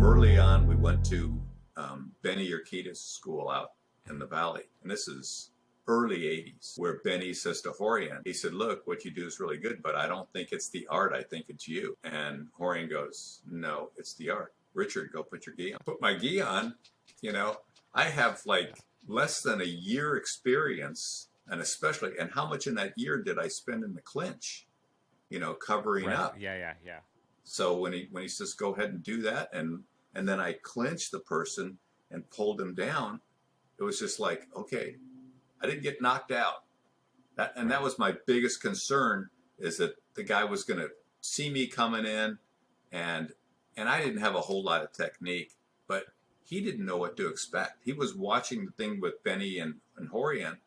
Early on, we went to Benny Urquidez's school out in the valley. And this is early 80s, where Benny says to Rorion, he said, look, what you do is really good, but I don't think it's the art. I think it's you. And Rorion goes, no, it's the art. Richard, go put your gi on. Put my gi on. You know, I have like less than a year experience, and especially, and how much in that year did I spend in the clinch, you know, covering up. Yeah. So when he says, go ahead and do that, and then I clinched the person and pulled him down, it was just like, okay, I didn't get knocked out. That was my biggest concern, is that the guy was going to see me coming in, and I didn't have a whole lot of technique, but he didn't know what to expect. He was watching the thing with Benny and Rorion,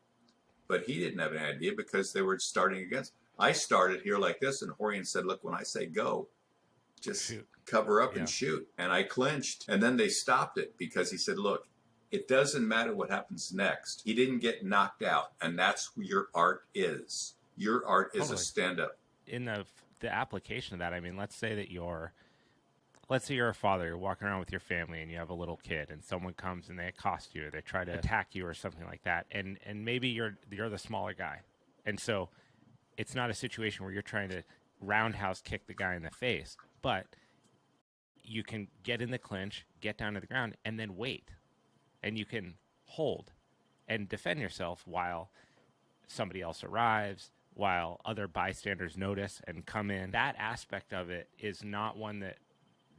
but he didn't have any idea because they were starting against. I started here like this, and Rorion said, look, when I say go, just shoot. Cover up and shoot. And I clinched, and then they stopped it because he said, look, it doesn't matter what happens next. He didn't get knocked out, and that's who your art is. Your art is a stand-up. In the application of that, I mean, let's say you're a father, you're walking around with your family and you have a little kid, and someone comes and they accost you, or they try to attack you or something like that, and maybe you're the smaller guy. And so it's not a situation where you're trying to roundhouse kick the guy in the face, but you can get in the clinch, get down to the ground, and then wait. And you can hold and defend yourself while somebody else arrives, while other bystanders notice and come in. That aspect of it is not one that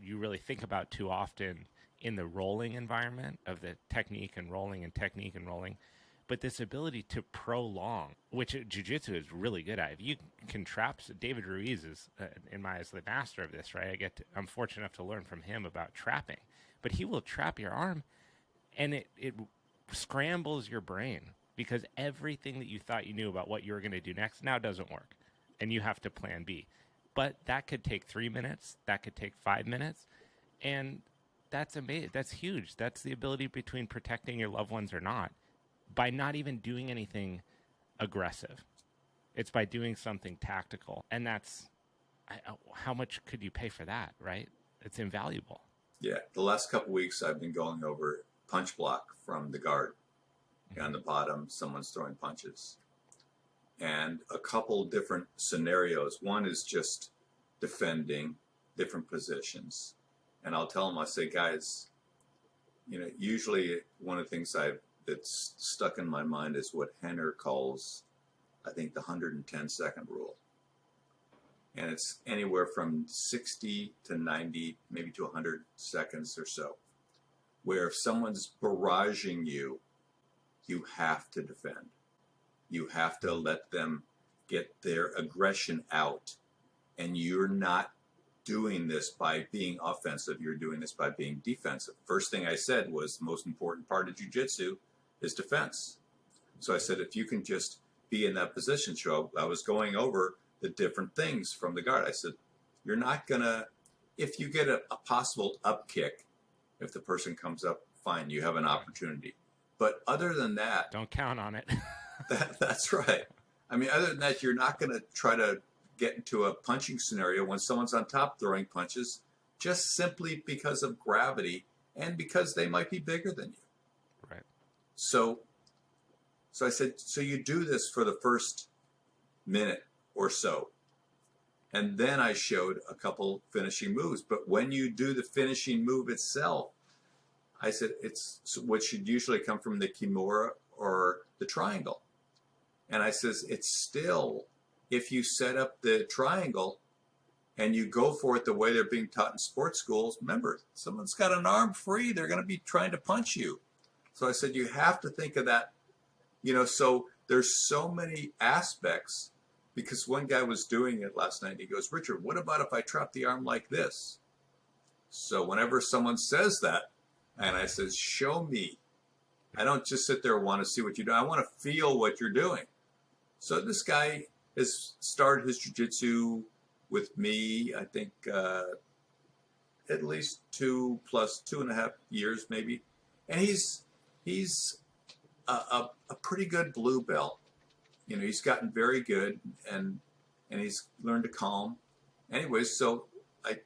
you really think about too often in the rolling environment of the technique and rolling. But this ability to prolong, which jiu-jitsu is really good at. If you can trap, David Ruiz is, in my eyes, the master of this, right? I'm fortunate enough to learn from him about trapping. But he will trap your arm, and it scrambles your brain, because everything that you thought you knew about what you were going to do next now doesn't work, and you have to plan B. But that could take 3 minutes. That could take 5 minutes, and that's amazing. That's huge. That's the ability between protecting your loved ones or not, by not even doing anything aggressive. It's by doing something tactical. And that's, how much could you pay for that, right? It's invaluable. Yeah. The last couple of weeks, I've been going over punch block from the guard. On the bottom, someone's throwing punches. And a couple different scenarios. One is just defending different positions. And I'll tell them, I say, guys, you know, usually one of the things that's stuck in my mind is what Henner calls, I think, the 110-second rule. And it's anywhere from 60 to 90, maybe to 100 seconds or so, where if someone's barraging you, you have to defend. You have to let them get their aggression out. And you're not doing this by being offensive. You're doing this by being defensive. First thing I said was the most important part of jiu-jitsu is defense. So I said, if you can just be in that position, so I was going over the different things from the guard. I said, you're not gonna, if you get a possible up kick, if the person comes up, fine, you have an opportunity. But other than that, don't count on it. That's right. I mean, other than that, you're not going to try to get into a punching scenario when someone's on top throwing punches, just simply because of gravity and because they might be bigger than you. Right. So I said, so you do this for the first minute or so. And then I showed a couple finishing moves. But when you do the finishing move itself, I said, it's what should usually come from the Kimura or the triangle. And I says, it's still, if you set up the triangle and you go for it the way they're being taught in sports schools, remember, someone's got an arm free, they're going to be trying to punch you. So I said, you have to think of that, you know, so there's so many aspects, because one guy was doing it last night. He goes, Richard, what about if I trap the arm like this? So whenever someone says that, and I says, show me. I don't just sit there and want to see what you do. I want to feel what you're doing. So this guy has started his jiu-jitsu with me, I think, at least 2 plus 2.5 years, maybe. And he's a pretty good blue belt. You know, he's gotten very good, and he's learned to calm. Anyways, so I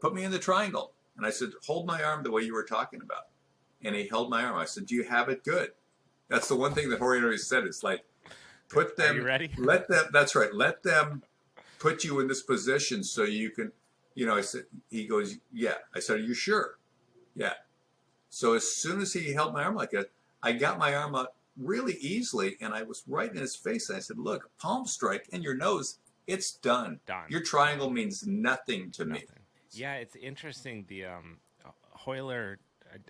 put me in the triangle. And I said, hold my arm the way you were talking about. And he held my arm. I said, do you have it good? That's the one thing that Rorion always said. It's like, put them, are you ready? let them, that's right. Let them put you in this position so you can, I said, he goes, yeah. I said, are you sure? Yeah. So as soon as he held my arm like that, I got my arm out really easily, and I was right in his face. And I said, look, palm strike in your nose, it's done. Done. Your triangle means nothing to me. Yeah, it's interesting. The Hoyler,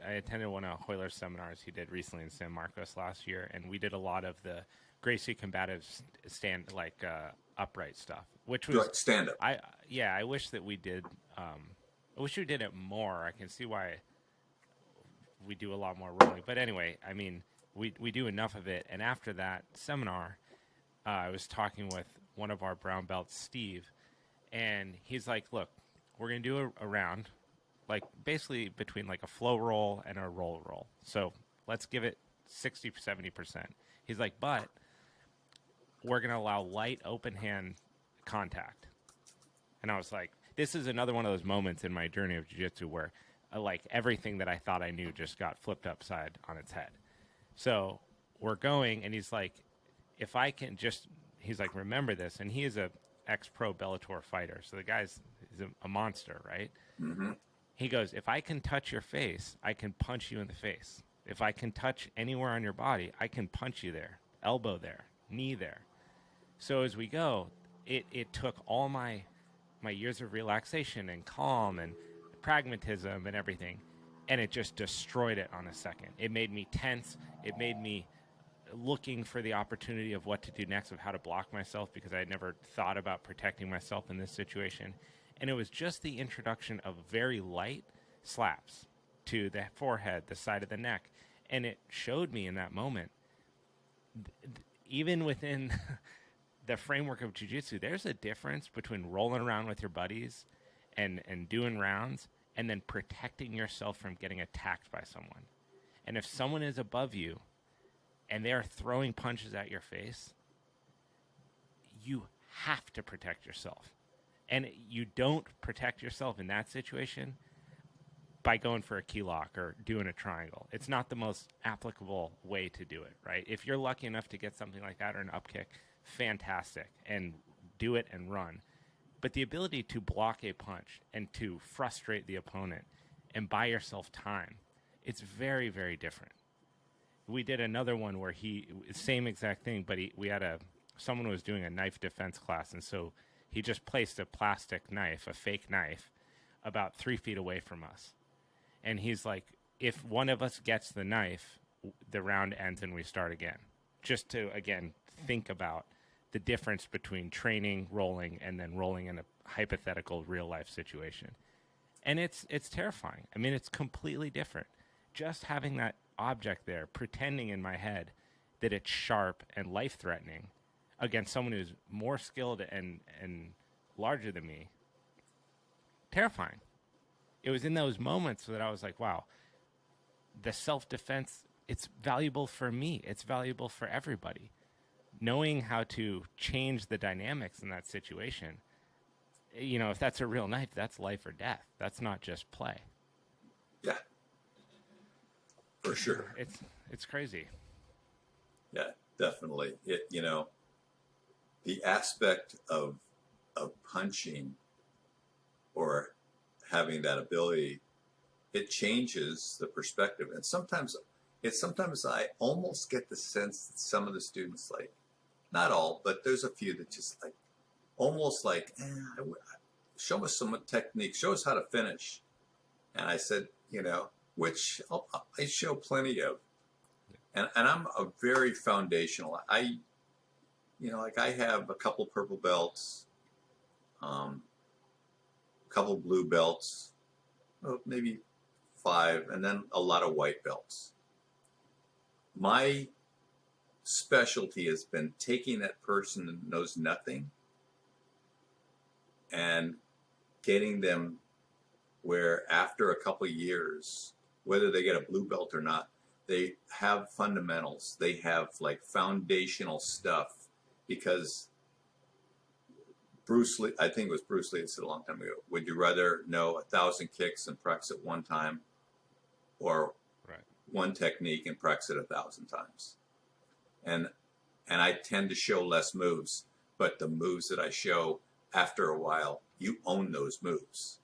I attended one of Hoyler's seminars he did recently in San Marcos last year, and we did a lot of the Gracie combative upright stuff, which was stand up. I wish that we did. I wish we did it more. I can see why we do a lot more rolling. But anyway, I mean, we do enough of it. And after that seminar, I was talking with one of our brown belts, Steve, and he's like, look, we're going to do a round, like basically between like a flow roll and a roll. So let's give it 60, 70%. He's like, but we're going to allow light open hand contact. And I was like, this is another one of those moments in my journey of jiu-jitsu where like everything that I thought I knew just got flipped upside on its head. So we're going, and he's like, if I can just, he's like, remember this. And he is a ex-pro Bellator fighter. So the guy's a monster, right? Mm-hmm. He goes, if I can touch your face, I can punch you in the face. If I can touch anywhere on your body, I can punch you there, elbow there, knee there. So as we go, it took all my years of relaxation and calm and pragmatism and everything, and it just destroyed it on a second. It made me tense. It made me looking for the opportunity of what to do next, of how to block myself, because I had never thought about protecting myself in this situation. And it was just the introduction of very light slaps to the forehead, the side of the neck. And it showed me in that moment, even within the framework of jiu-jitsu, there's a difference between rolling around with your buddies and doing rounds and then protecting yourself from getting attacked by someone. And if someone is above you and they're throwing punches at your face, you have to protect yourself. And you don't protect yourself in that situation by going for a key lock or doing a triangle. It's not the most applicable way to do it, right? If you're lucky enough to get something like that or an up kick, fantastic, and do it and run. But the ability to block a punch and to frustrate the opponent and buy yourself time, it's very, very different. We did another one where same exact thing, but someone was doing a knife defense class, and so he just placed a plastic knife, a fake knife, about 3 feet away from us. And he's like, if one of us gets the knife, the round ends and we start again. Just to, again, think about the difference between training, rolling, and then rolling in a hypothetical real-life situation. And it's terrifying. I mean, it's completely different. Just having that object there, pretending in my head that it's sharp and life-threatening against someone who's more skilled and larger than me, terrifying. It was in those moments that I was like, wow, the self-defense, it's valuable for me. It's valuable for everybody. Knowing how to change the dynamics in that situation, if that's a real knife, that's life or death. That's not just play. Yeah, for sure. It's crazy. Yeah, definitely. The aspect of punching or having that ability, it changes the perspective. And sometimes I almost get the sense that some of the students, like, not all, but there's a few that just like, almost like, show us some technique, show us how to finish. And I said, which I show plenty of. And I'm a very foundational. I have a couple purple belts, a couple blue belts, maybe 5, and then a lot of white belts. My specialty has been taking that person that knows nothing and getting them where after a couple of years, whether they get a blue belt or not, they have fundamentals. They have like foundational stuff, because Bruce Lee, I think it was Bruce Lee that said a long time ago, would you rather know 1,000 kicks and practice it one time, or one technique and practice it 1,000 times? And I tend to show less moves, but the moves that I show, after a while, you own those moves.